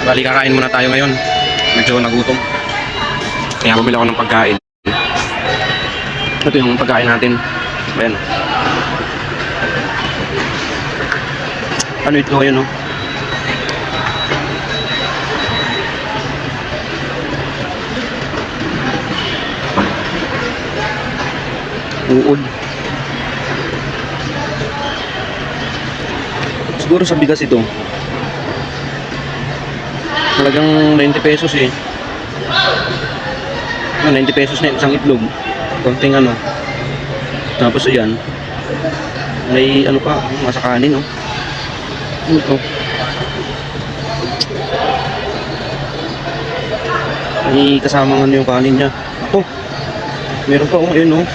Bali, kakain muna tayo ngayon. Medyo nagutom. Kaya bumili ako ng pagkain. Ito yung pagkain natin. Ayan. Ano ito? Ayan, no? Uod. Siguro sa bigas ito. Talagang 90 pesos eh. 90 pesos na isang itlog. Konting ano. Tapos ayan. May ano pa, masa kanin, no? Ito. May kasamang ano yung kanin niya. Ako. Meron pa, oh, ayun, no?